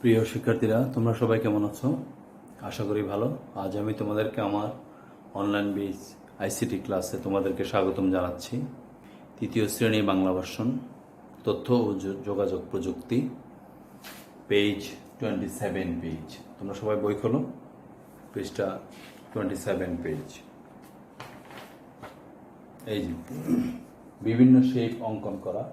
প্রিয় শিক্ষার্থীরা, তোমরা সবাই কেমন আছো? আশা করি ভালো। আজ আমি তোমাদেরকে আমার অনলাইন বেস আইসিটি ক্লাসে তোমাদেরকে স্বাগতম জানাচ্ছি। তৃতীয় শ্রেণী বাংলা ভার্সন, তথ্য ও যোগাযোগ প্রযুক্তি, পেজ 27 পেজ। তোমরা সবাই বই খোলো, পেজটা 27 পেজ। এই যে বিভিন্ন শেপ অঙ্কন করা।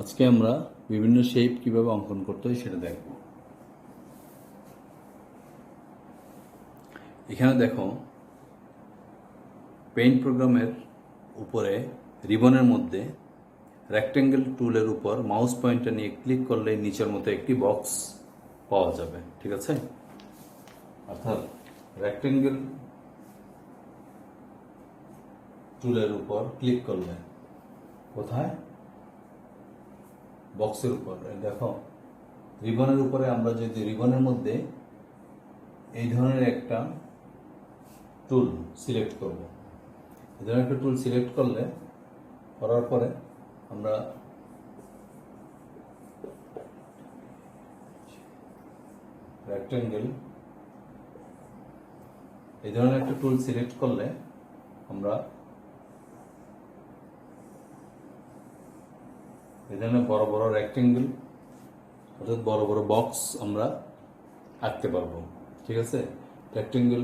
আজকে আমরা বিভিন্ন শেপ কিভাবে অঙ্কন করতে হয় সেটা দেখব। এখানে দেখো, পেইন্ট প্রোগ্রামের উপরে রিবনের মধ্যে রেক্ট্যাঙ্গেল টুলের উপর মাউস পয়েন্টার নিয়ে ক্লিক করলে নিচের মতো একটি বক্স পাওয়া যাবে। ঠিক আছে? অর্থাৎ রেক্ট্যাঙ্গেল টুলের উপর ক্লিক করলে কোথায়? বক্সের উপর। দেখো, রিবনের উপরে আমরা যদি রিবনের মধ্যে এই ধরনের একটা টুল সিলেক্ট করব, এই ধরনের একটা টুল সিলেক্ট করার পরে আমরা রেক্ট্যাঙ্গেল এই ধরনের একটা টুল সিলেক্ট করলে আমরা এই ধরনের বড় বড় রেক্ট্যাঙ্গেল অর্থাৎ বড় বড় বক্স আমরা আঁকতে পারবো। ঠিক আছে? রেক্ট্যাঙ্গেল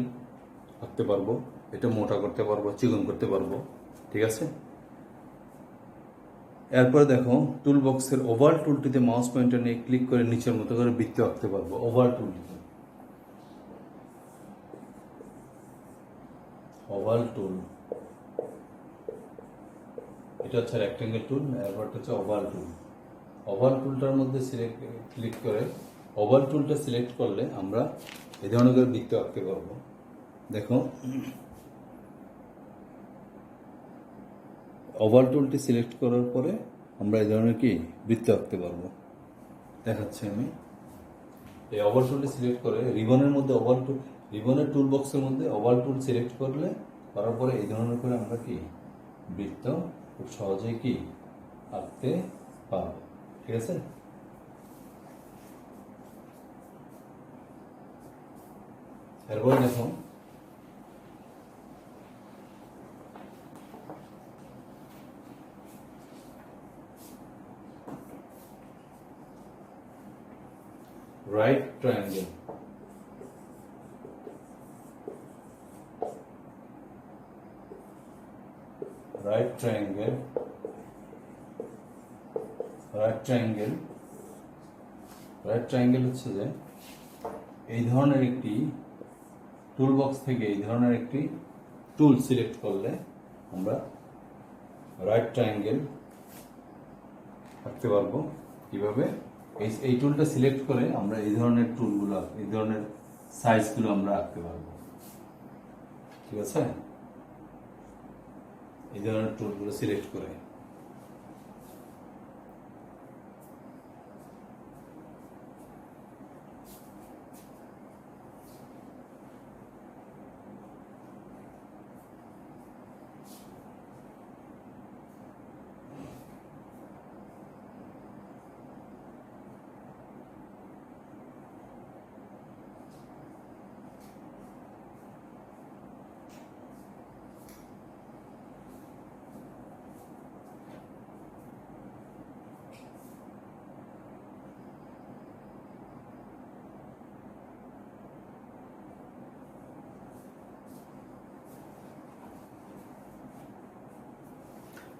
আঁকতে পারবো, এটা মোটা করতে পারবো, চিকন করতে পারবো। ঠিক আছে? এরপরে দেখো, টুল বক্সের ওভাল টুলটিতে মাউস পয়েন্টার নিয়ে ক্লিক করে নিচের মতো করে বৃত্ত আঁকতে পারবো। ওভাল টুলটিতে, ওভাল টুল, এটা হচ্ছে রেক্ট্যাঙ্গেল টুল, এরপরটা হচ্ছে ওভাল টুল। ওভাল টুলটার মধ্যে ক্লিক করে ওভাল টুলটা সিলেক্ট করলে আমরা এই ধরনের করে বৃত্ত আঁকতে পারবো। দেখো, ওভাল টুলটি সিলেক্ট করার পরে আমরা এই ধরনের কি বৃত্ত আঁকতে পারবো। দেখাচ্ছি আমি। এই ওভাল টুলটি সিলেক্ট করে রিবনের মধ্যে রিবনের টুল বক্সের মধ্যে ওভাল টুল সিলেক্ট করার পরে এই ধরনের করে আমরা কি বৃত্ত খুব সহজেই কি আঁকতে পারবো। ঠিক আছে? এরপরে দেখো, right triangle, right triangle, right triangle, right triangle হচ্ছে যে এই ধরনের একটি টুল বক্স থেকে এই ধরনের একটি টুল সিলেক্ট করলে আমরা রাইট ট্রায়াঙ্গেল আঁকতে পারবো। কিভাবে? এই টুলটা সিলেক্ট করে আমরা এই ধরনের টুলগুলো, এই ধরনের সাইজগুলো আমরা আঁকতে পারবো। ঠিক আছে? এই ধরনের টুলগুলো সিলেক্ট করে।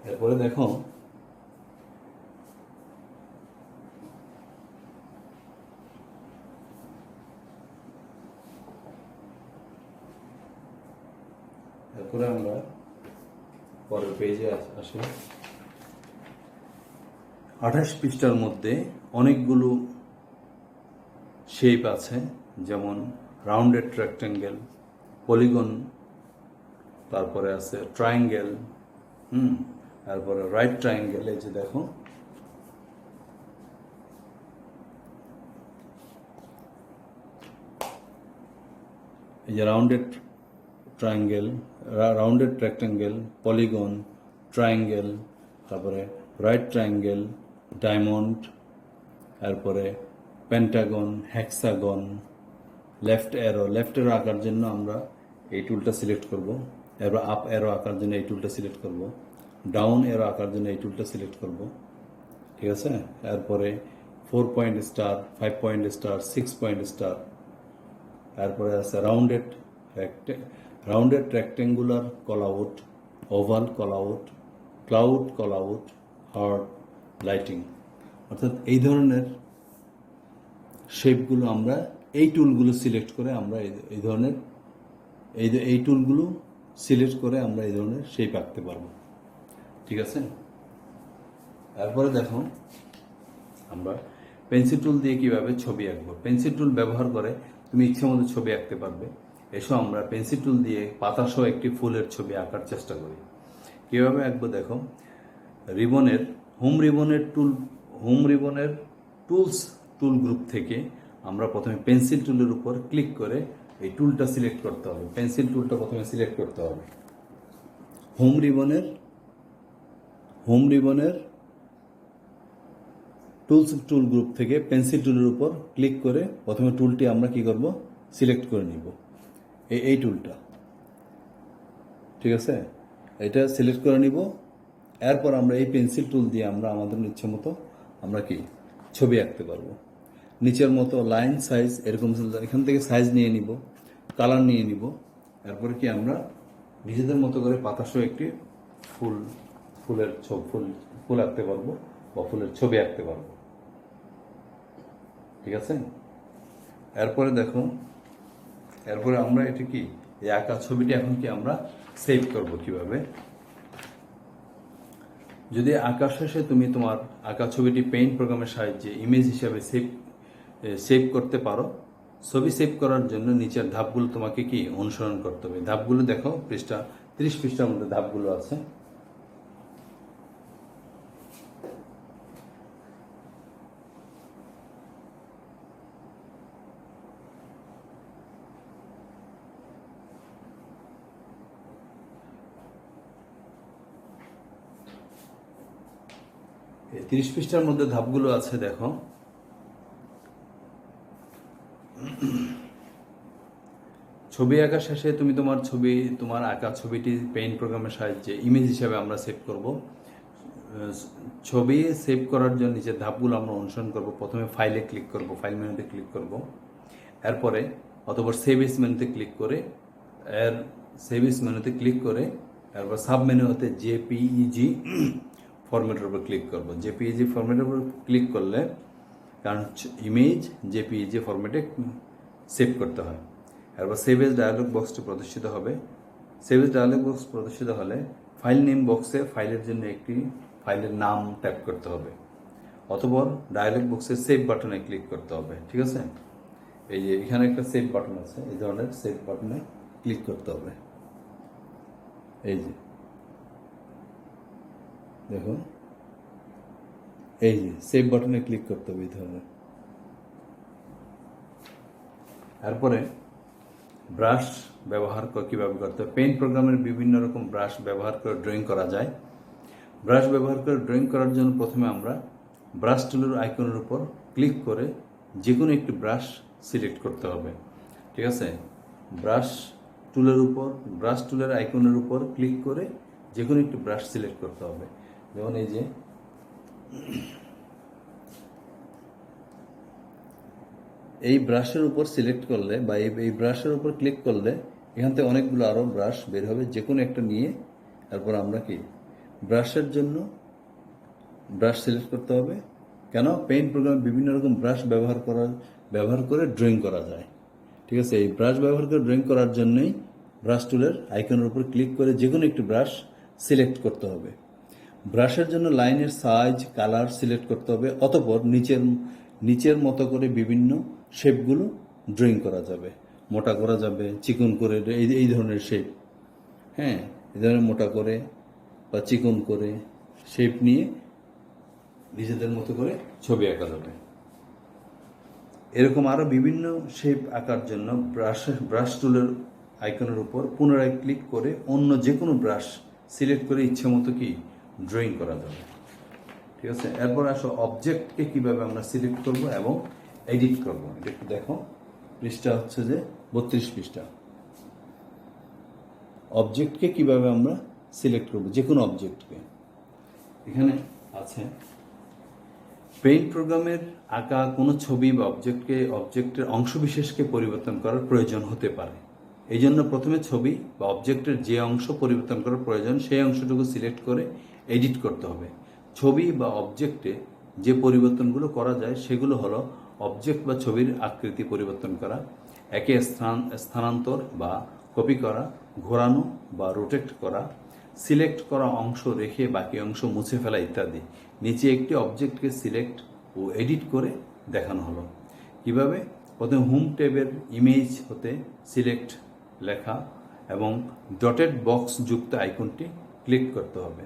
এরপরে দেখো, এরপরে আমরা পরের পেজে আসি। 28 পৃষ্ঠার মধ্যে অনেকগুলো শেপ আছে, যেমন রাউন্ডেড রেক্ট্যাঙ্গেল, পলিগন, তারপরে আছে ট্রায়াঙ্গেল, তারপরে রাইট ট্রায়াঙ্গেল। এই যে দেখো, এই যে rounded triangle, rounded rectangle, polygon, triangle, তারপরে রাইট ট্রায়াঙ্গেল, ডায়মন্ড, তারপরে পেন্টাগন, হেক্সাগন, লেফট অ্যারো আঁকার জন্য আমরা এই টুলটা সিলেক্ট করব। এরপর আপ অ্যারো আঁকার জন্য এই টুলটা সিলেক্ট করব। ডাউন অ্যারো আঁকার জন্য এই টুলটা সিলেক্ট করব। ঠিক আছে, এরপরে 4 point star, 5 point star, 6 point star, তারপরে আছে rounded rectangular call out, oval call out, cloud call out, heart, lighting. অর্থাৎ এই ধরনের শেপগুলো আমরা এই টুলগুলো সিলেক্ট করে আমরা এই ধরনের এই টুলগুলো সিলেক্ট করে আমরা এই ধরনের শেপ আঁকতে পারবো। ঠিক আছে, তারপরে দেখো আমরা পেন্সিল টুল দিয়ে কিভাবে ছবি আঁকবো। পেন্সিল টুল ব্যবহার করে তুমি ইচ্ছে মতো ছবি আঁকতে পারবে। এসো আমরা পেন্সিল টুল দিয়ে পাতাসহ একটি ফুলের ছবি আঁকার চেষ্টা করি। কিভাবে আঁকবো দেখো, হোম রিবনের টুল গ্রুপ থেকে আমরা প্রথমে পেন্সিল টুলের উপর ক্লিক করে এই টুলটা সিলেক্ট করতে হবে। পেন্সিল টুলটা প্রথমে সিলেক্ট করতে হবে। হোম রিবনের টুল গ্রুপ থেকে পেন্সিল টুলের উপর ক্লিক করে প্রথমে টুলটি আমরা কি করব, সিলেক্ট করে নিব, এই টুলটা। ঠিক আছে, এটা সিলেক্ট করে নিব। এরপর আমরা এই পেন্সিল টুল দিয়ে আমরা আমাদের ইচ্ছে মতো আমরা কি ছবি আঁকতে পারবো। নিচের মতো লাইন, সাইজ এরকম এখান থেকে সাইজ নিয়ে নিব, কালার নিয়ে নিব। এরপরে কি আমরা নিজেদের মতো করে পাতাসহ একটি ফুল আঁকতে পারবো বা ফুলের ছবি আঁকতে পারবো। ঠিক আছে, এরপরে দেখো, এরপরে আমরা এটা কি এই আঁকা ছবিটি এখন কি আমরা সেভ করব কিভাবে। যদি আঁকা শেষে তুমি তোমার আঁকা ছবিটি পেইন্ট প্রোগ্রামের সাহায্যে ইমেজ হিসাবে সেভ করতে পারো। ছবি সেভ করার জন্য নিচের ধাপগুলো তোমাকে কি অনুসরণ করতে হবে। ধাপগুলো দেখো, 30 পৃষ্ঠার মধ্যে ধাপগুলো আছে। এই 30 পৃষ্ঠার মধ্যে ধাপগুলো আছে দেখো। ছবি আঁকা শেষে তুমি তোমার আঁকা ছবিটি পেইন্ট প্রোগ্রামের সাহায্যে ইমেজ হিসাবে আমরা সেভ করব। ছবি সেভ করার জন্য নিচের ধাপগুলো আমরা অনুসরণ করব। প্রথমে ফাইলে ক্লিক করব, ফাইল মেনুতে ক্লিক করব। এরপরে অথবা সেভ এস মেনুতে ক্লিক করে এরপর সাব মেনু হতে জেপিইজি ফরম্যাটের উপর ক্লিক করব। জেপিইজি ফরম্যাটের উপর ক্লিক করলে, কারণ ইমেজ জেপিইজি ফরম্যাটে সেভ করতে হয়। এরপর সেভ এজ ডায়ালগ বক্সটি প্রদর্শিত হবে। সেভ এজ ডায়ালগ বক্স প্রদর্শিত হলে ফাইল নেম বক্সে ফাইলের জন্য একটি ফাইলের নাম ট্যাপ করতে হবে, অথবা ডায়ালগ বক্সে সেভ বাটনে ক্লিক করতে হবে। ঠিক আছে, এই যে এখানে একটা সেভ বাটন আছে, এই ধরনের সেভ বাটনে ক্লিক করতে হবে। এই যে দেখুন, এই যে সেভ বাটনে ক্লিক করতে হবে এই ধরনের। তারপরে ব্রাশ ব্যবহার কিভাবে করতে হবে। পেইন্ট প্রোগ্রামের বিভিন্ন রকম ব্রাশ ব্যবহার করে ড্রয়িং করা যায়। ব্রাশ ব্যবহার করে ড্রয়িং করার জন্য প্রথমে আমরা ব্রাশ টুলের আইকনের উপর ক্লিক করে যে কোনো একটি ব্রাশ সিলেক্ট করতে হবে। ঠিক আছে, ব্রাশ টুলের আইকনের উপর ক্লিক করে যে কোনো একটি ব্রাশ সিলেক্ট করতে হবে। যেমন এই যে এই ব্রাশের উপর সিলেক্ট করলে বা এই ব্রাশের উপর ক্লিক করলে এখান থেকে অনেকগুলো আরও ব্রাশ বের হবে। যে কোনো একটা নিয়ে তারপর আমরা কি ব্রাশের জন্য ব্রাশ সিলেক্ট করতে হবে। কেন, পেইন্ট প্রোগ্রামে বিভিন্ন রকম ব্রাশ ব্যবহার করে ড্রয়িং করা যায়। ঠিক আছে, এই ব্রাশ ব্যবহার করে ড্রয়িং করার জন্যই ব্রাশ টুলের আইকনের উপর ক্লিক করে যে কোনো একটি ব্রাশ সিলেক্ট করতে হবে। ব্রাশের জন্য লাইনের সাইজ, কালার সিলেক্ট করতে হবে। অতঃপর নিচের মতো করে বিভিন্ন শেপগুলো ড্রয়িং করা যাবে। মোটা করা যাবে, চিকন করে, এই ধরনের শেপ। হ্যাঁ, এই ধরনের মোটা করে বা চিকন করে শেপ নিয়ে নিজেদের মতো করে ছবি আঁকা যাবে। এরকম আরও বিভিন্ন শেপ আঁকার জন্য ব্রাশ টুলের আইকনের উপর পুনরায় ক্লিক করে অন্য যে কোনো ব্রাশ সিলেক্ট করে ইচ্ছে মতো কি ড্রয়িং করা যাবে। ঠিক আছে, এরপর আসো অবজেক্টকে কিভাবে আমরা সিলেক্ট করব এবং এডিট করব। এটা একটু দেখো, পৃষ্ঠা হচ্ছে যে 32 পৃষ্ঠা। অবজেক্টকে কিভাবে আমরা সিলেক্ট করব, যে কোনো অবজেক্টকে। এখানে আছে পেইন্ট প্রোগ্রামের আঁকা কোনো ছবি বা অবজেক্টের অংশবিশেষকে পরিবর্তন করার প্রয়োজন হতে পারে। এই জন্য প্রথমে ছবি বা অবজেক্টের যে অংশ পরিবর্তন করার প্রয়োজন সেই অংশটুকু সিলেক্ট করে এডিট করতে হবে। ছবি বা অবজেক্টে যে পরিবর্তনগুলো করা যায় সেগুলো হলো অবজেক্ট বা ছবির আকৃতি পরিবর্তন করা, একে স্থানান্তর বা কপি করা, ঘোরানো বা রোটেট করা, সিলেক্ট করা অংশ রেখে বাকি অংশ মুছে ফেলা ইত্যাদি। নিচে একটি অবজেক্টকে সিলেক্ট ও এডিট করে দেখানো হলো। কিভাবে? প্রথমে হোম ট্যাবের ইমেজ হতে সিলেক্ট লেখা এবং ডটেড বক্স যুক্ত আইকনটি ক্লিক করতে হবে।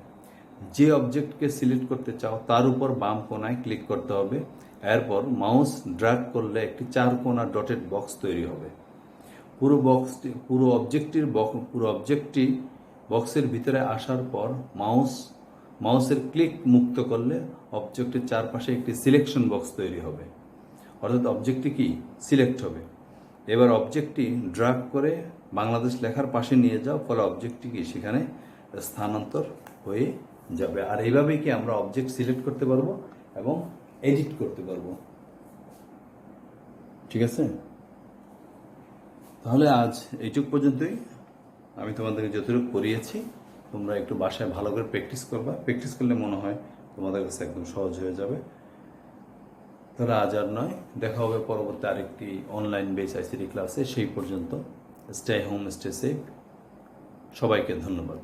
যে অবজেক্টকে সিলেক্ট করতে চাও তার উপর বাম কোণায় ক্লিক করতে হবে। এরপর মাউস ড্র্যাগ করলে একটি 4 কোণা ডটেড বক্স তৈরি হবে। পুরো অবজেক্টটি বক্সের ভিতরে আসার পর মাউসের ক্লিক মুক্ত করলে অবজেক্টের চারপাশে একটি সিলেকশন বক্স তৈরি হবে, অর্থাৎ অবজেক্টটি কি সিলেক্ট হবে। এবার অবজেক্টটি ড্র্যাগ করে বাংলাদেশ লেখার পাশে নিয়ে যাও, ফলে অবজেক্টটি কি সেখানে স্থানান্তর হয়ে যাবে। আর এইভাবেই কি আমরা অবজেক্ট সিলেক্ট করতে পারবো এবং এডিট করতে পারবো। ঠিক আছে, তাহলে আজ এইটুক পর্যন্তই। আমি তোমাদেরকে যতটুকু পড়িয়েছি তোমরা একটু বাসায় ভালো করে প্র্যাকটিস করবা। প্র্যাকটিস করলে মনে হয় তোমাদের কাছে একদম সহজ হয়ে যাবে। তাহলে আজ আর নয়, দেখা হবে পরবর্তী আরেকটি অনলাইন বেস আইসিটি ক্লাসে। সেই পর্যন্ত স্টে হোম, স্টে সেফ। সবাইকে ধন্যবাদ।